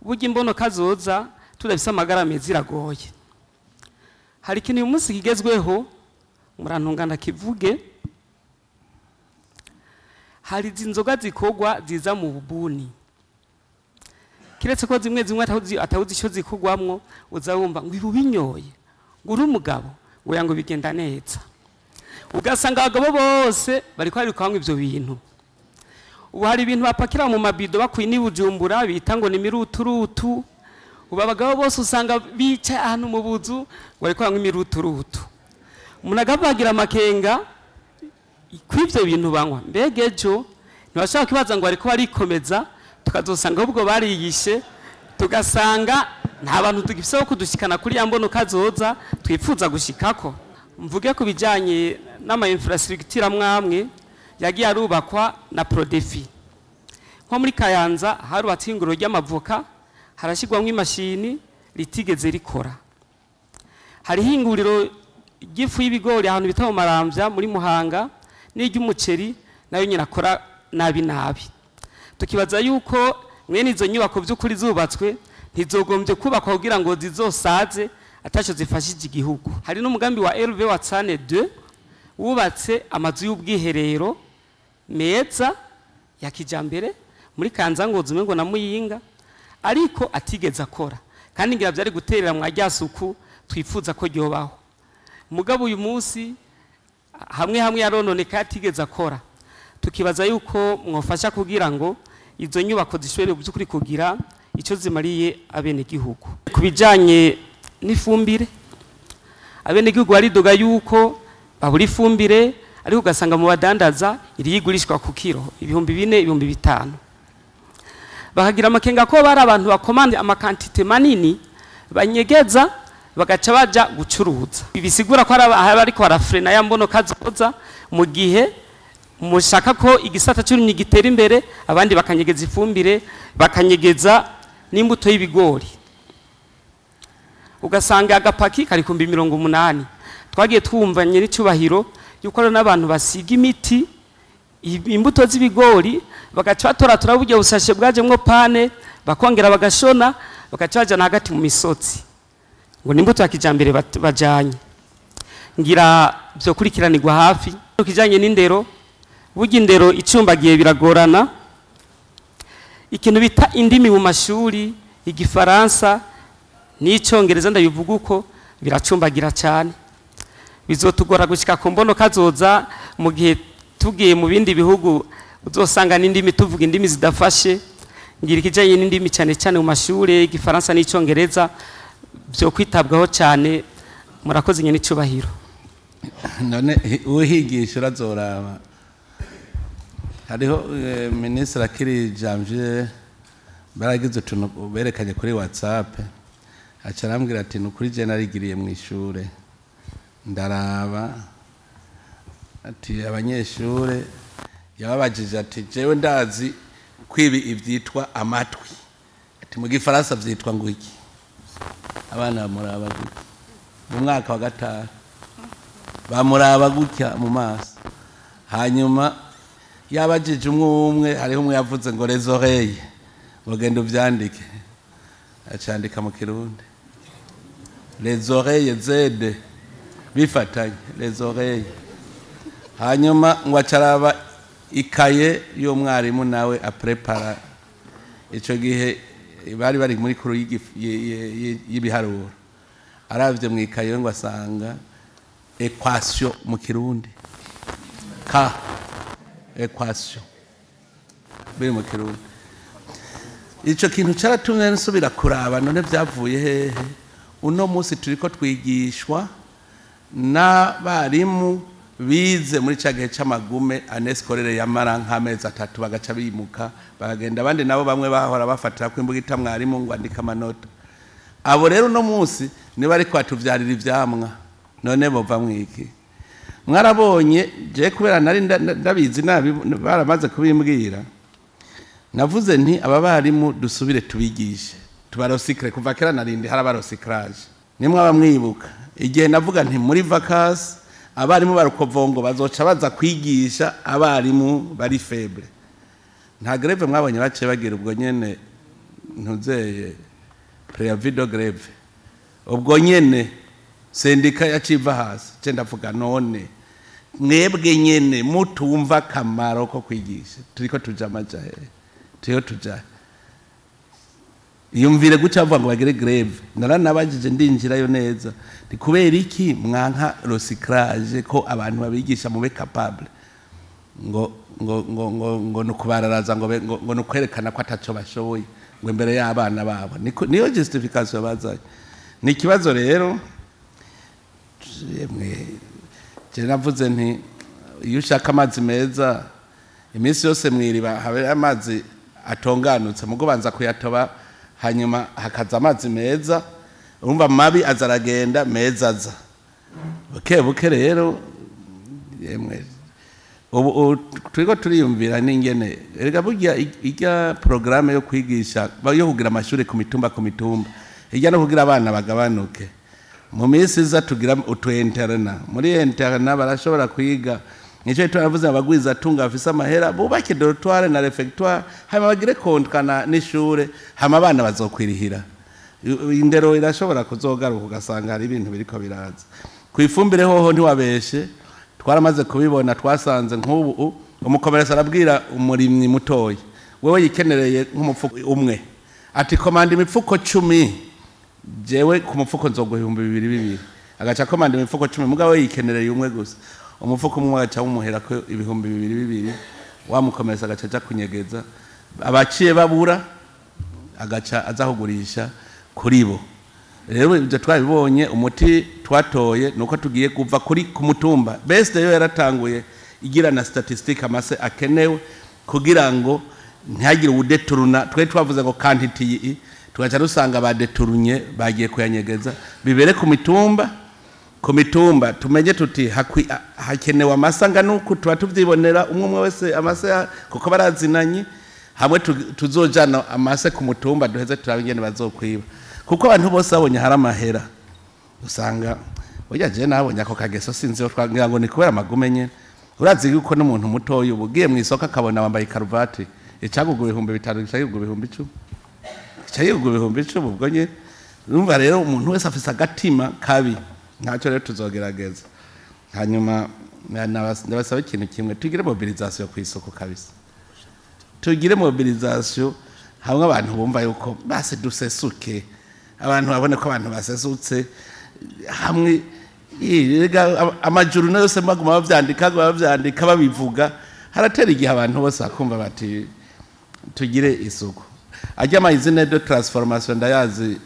burya imbono kazoza tudafise amagara meza iragoye. Hari ikintu uyu munsi kigezweho murantungana kivuge, hari inzoga zikorwa ziza mu bubuni, kiretse ko zimwe atawuzi icyo zikorwamwo, uza wumva ngo ibu binyoye ngo uri umugabo ngo yango bigenda neza, ugasanga abagabo bose bari kwanywa ivyo bintu. Ubu hari ibintu bapakira mu mabido bakuye n'ibujumbura bita ngo ni miruturutu. Ubu abagabo bose usanga bicaye ahantu mu buzu bari kwanywa imiruturutu. Umuntu agabagira amakenga kw'ivyo bintu banywa, mbega ejo ntibashaka kibaza ngo ariko barikomeza, tukazosanga ahubwo bariyishe, tugasanga nta bantu tugifise wo kudushikana kuri ya mbono kazoza twifuza gushikako. Mvuge ku bijanye n'ama infrastructure amwamwe yagiye arubakwa na Prodefi. Nko muri Kayanza harubatse ingoro ry'amavoka, harashigwamwo imashini ritigeze rikora. Hari hinguriro ry'ifu y'ibigori ahantu bita mu Maramvya muri Muhanga, n'iry'umuceri nayo nyina akora nabi. Tukibaza yuko mwene izo nyubako by'ukuri zubatswe ntizogombye kubakwa kugira ngo zizosaze ataco zifashije igihugu. Hari n'umugambi wa LV wa Tsane 2 wubatse amazu y'ubwiherero meza ya kijambere muri Kanzangozi ngo na Muyinga, ariko atigeze akora, kandi ngira byari guterera mwa ryasuku twifuza ko ryobaho. Mugabo uyu munsi hamwe yarononeka atigeze akora. Tukibaza yuko mwofasha kugira ngo izo nyubako zishobore by'ukuri kugira ico zimariye abene gihugu. Kubijanye n'ifumbire, abene gihugu baridoga yuko baburi ifumbire, ariko ugasanga mu badandaza iri yigurishwa ku kilo 4,000 5,000. Bakagira amakenga ko bari abantu bakomande amakantite manini banyegeza bagaca baja gucuruza. Bisigura ko ariko barafrena ya mbono kazoza mu gihe mushaka ko igisata cy'urimyi gitera imbere, abandi bakanyegeza ifumbire, bakanyegeza n'imbuto y'ibigori. Ugasanga agapaki kari 180. Twagiye twumva nyiri cyubahiro yuko ari n'abantu basiga imiti imbuto z'ibigori, bagaca batoratura buryo busashe bwajemwo pane, bakongera bagashona, bagaca baja hagati mu misotsi ngo n'imbuto ya kijambere bajanye. Ngira byo kurikiranirwa hafi. Ukijanye n'indero, burya indero icumbagiye biragorana. Ikintu bita indimi mu mashuri, igifaransa n'icongereza ndabivuga uko biracumbagira cyane. Bizotugora gushika ku mbono kazoza mu gihe tugiye mu bindi bihugu, uzosanga n'indimi tuvuga indimi zidafashe. Ngira ikijanye n'indimi cyane cyane mu mashuri, igifaransa n'icongereza byo kwitabwaho cyane. Murakoze nyene icubahiro. None uhigisha urazoraba. Hariho Ministre Akiri Janvier baragize utuntu berekanye kuri WhatsApp, acarambwira ati nukuri je narigiriye mu ishure ndaraba, ati abanyeshure yababajije ati jewe ndazi kwibi ivyitwa amatwi, ati mu gifaransa vyitwa ngo iki. Abana bamuraba gutya mu mwaka wa 5 bamuraba gutya mu maso. Hanyuma yabajije umwe hariho umwe yavuze ngo les oreilles, bagenda uvyandike, acandika mu Kirundi les oreilles zede bifatanye les oreilles. Hanyuma ngo acaraba ikaye y'umwarimu nawe aprepara. Ico gihe bari muri kuru y'ibiharuro, aravye mu ikaye ngo asanga equation mu Kirundi ka equation biri mu Kirundi. Ico kintu caratumye nsubira kuraba none byavuye hehe. Uno munsi turiko twigishwa n'abarimu bize muri ca gihe c'amagume aneskorere yamara nk'amezi 3 bagaca bimuka bagenda, abandi nabo bamwe bahora bafatira ko imbugita mwarimu ngo andika amanota. Abo rero uno munsi niba ariko atuvyarira ivyamwa, none bova mwiki. Mwarabonye je kubera nari ndabizi nabi baramaze kubimbwira, navuze nti aba barimu dusubire tubigishe tubarosikre. Kuva kera narindi harabarosikrage, nimwe abamwibuka igihe navuga nti muri vacances abarimu barukovongo bazoca baza kwigisha abarimu bari feble. Nta greve mwabonye bace bagira ubwo nyene ntuzeye préavis de grève ubwo nyene sendika yaciva hasi je ndavuga none mwebwe nyene mutumva kamaro ko kwigisha turiko tuja amajahe tuyo tuja iyumvire guca bavuga ngo bagire grève naranabajije ndinjirayo neza ni kubera iki mwanka recyclage ko abantu babigisha mube capable ngo nukubararaza ngo nukwerekana ko ataco bashoboye ngo imbere y'abana babo niyo justification bazanye ni kibazo rero je navuze nti iyo ushaka amazi meza iminsi yose mwiriba habe amazi atonganutse mugo banza kuyatoba hanyuma hakaza amazi meza urumva mabi azaragenda meza aza buke rero yemwe ubu turiko turiyumvira n'ingene erega burya ijya programme yo kwigisha yo kugira amashuri ku mitumba ijya no kugira abana bagabanuke mu minsi iza tugira utu interna muri interna barashobora kwiga nico turavuze abagwiza tunga afisa amahera bubake dortoir na refectoire hama bagire kontkana n'ishure hama abana bazokwirihira indero irashobora kuzogaruka ugasanga hari ibintu biriko biraza kwifumbire hoho ntiwabeshe twaramaze kubibona twasanze nk'ubu umukomeresa arabwira umurimyi mutoyi wewe yikenereye nk'umupfuko umwe ati komanda imifuko 10 jewe ku mupfuko nzoguha 2,200 agaca komanda imifuko 10 mugabo yikenereye umwe gusa umufuko umwe agaca umuhera ko 2,200 wamukomeresa agaca aja kunyegeza abaciye babura agaca azahugurisha kuri bo rero ibyo twabibonye umuti twatoye nuko tugiye kuva kuri ku mutumba best yo yaratanguye igira na statistique amase akenewe kugira ngo ntihagire udeturuna twe twavuze ngo quantity tugaca rusanga badeturunye bagiye kuyanyegeza bibere ku mitumba tumenye tuti hakenewe amasanga nuko tuba tuvyibonera umwe wese amase kuko barazinanye hamwe tuzojana amase ku mutumba duheze turabingene bazokwiba kuko abantu bose babonye hari amahera usanga oya je nabonye ako kageso sinzi yo twagira ngo ni kubera amagume nyene urazi yuko n'umuntu mutoyo ubugiye mu isoko akabona wambaye karuvati icagugura 5,000 icagugura 10,000 icagugura 10,000 ubwo nyene urumva rero umuntu wese afise agatima kabi ntacyo rero tuzogerageza hanyuma ndabasaba ikintu kimwe tugire mobilisation ku isoko kabisa tugire mobilisation hamwe abantu bumva yuko base dusesuke abantu babone ko abantu basesutse hamwe amajuru yose maguma bavyandika babivuga haratera igihe abantu bose akumva bati tugire isuku ajya amazina de transformation ndayazi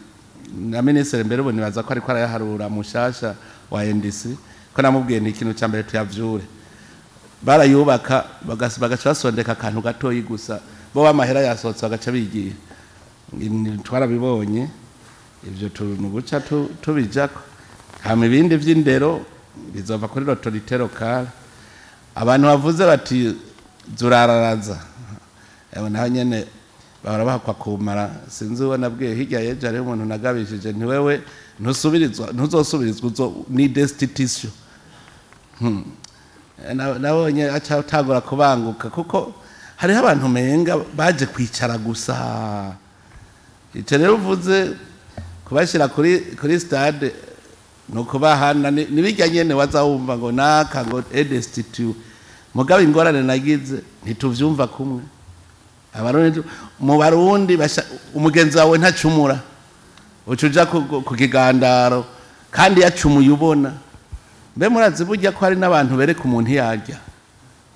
na ministre mbere ubone baza ko ariko arayaharura mushasha wa NDC ko namubwiye ni ikintu cyambere tuyavyure barayubaka bagaca basondeka akantu gatoyi gusa bo bamahera yasohotse bagaca bigiye twarabibonye ivyo tuntu guca tubijako hama ibindi vy'indero bizova kuri l'autorité locale abantu bavuze bati zurararaza naho nyene bahora bahakwa kumara sinzi uwo nabwiye hirya yeje ari umuntu nagabishije nti wewe ntuzosubirizwa ni destitution nabonye aca utagura kubanguka kuko hariho abantu menga baje kwicara gusa icyo rero uvuze kubashyira kuri stade nuko bahana nibijya nyene wazawumva ngo naka ngo destitute mugabo ingorane nagize ntituvyumva kumwe abarundi mu barundi umugenzi wawe ntacumura ucuja ku kigandaro kandi yacumuye ubona mbe murazi burya ko hari n'abantu bereka umuntu yarya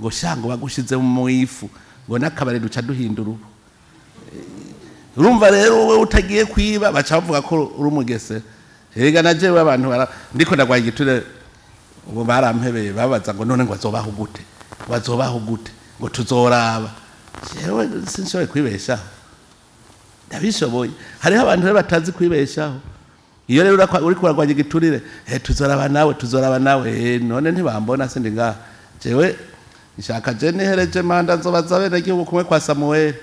ngo shango bagushize mu ifu ngo nakabare duca duhindura ubu urumva rero wowe utagiye kwiba baca bavuga ko uri umugese hega najewe abantu ndiko ndagwaye igiture ubu barampebeye babaza ngo none ngo bazobaho gute ngo tuzoraba jewe sinshoboye kwibeshaho ndabishoboye hariho abantu rero batazi kwibeshaho iyo rero uri kuragwanya igiturire tuzoraba nawe none ntibambona sindi ngaha jewe nshaka je nihereje manda nzobaza bene gihugu kumwe kwa Samuel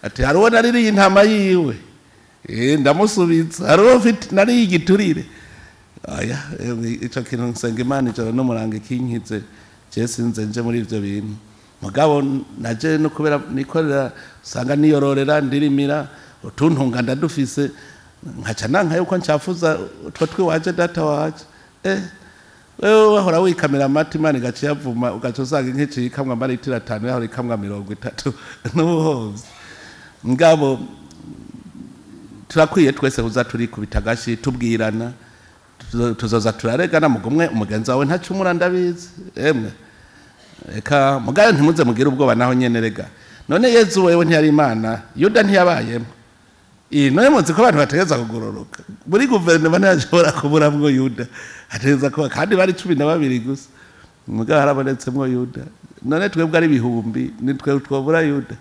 ati hariho naririye intama yiwe ndamusubiza hariho mfite nariye igiturire aya ico kintu nsenga Imana ijoro n'umuranga ikinkize je sinze nje muri ivyo bintu mugabo naje no kubera nikorera usanga niyororera ndirimira utuntunga ndadufise nkaca nanka yuko ncafuza utwo twiwaje data waje wewe wahora wikamera amata Imana igaca yavuma ugaca usanga nk'iciye ikamwa amaritiro 5 yahora ikamwa 30 n'ubuhozi ngabo turakwiye twese kuza turi kubitagashi tubwirana tuzoza turaregana mugumwe umugenzi wawe ntacumura ndabizi emwe eka mugaye ntimuze mugira ubwoba naho nyene rega none Yezu wewe ntiyari Imana Yuda ntiyabayemo none muzi ko abantu bategeza kugororoka muri guverinoma ntashobora kuburamwo Yuda ategeza ko kandi bari 12 gusa mugaye harabonetsemwo Yuda none twebwe ari bihumbi nitwe twobura Yuda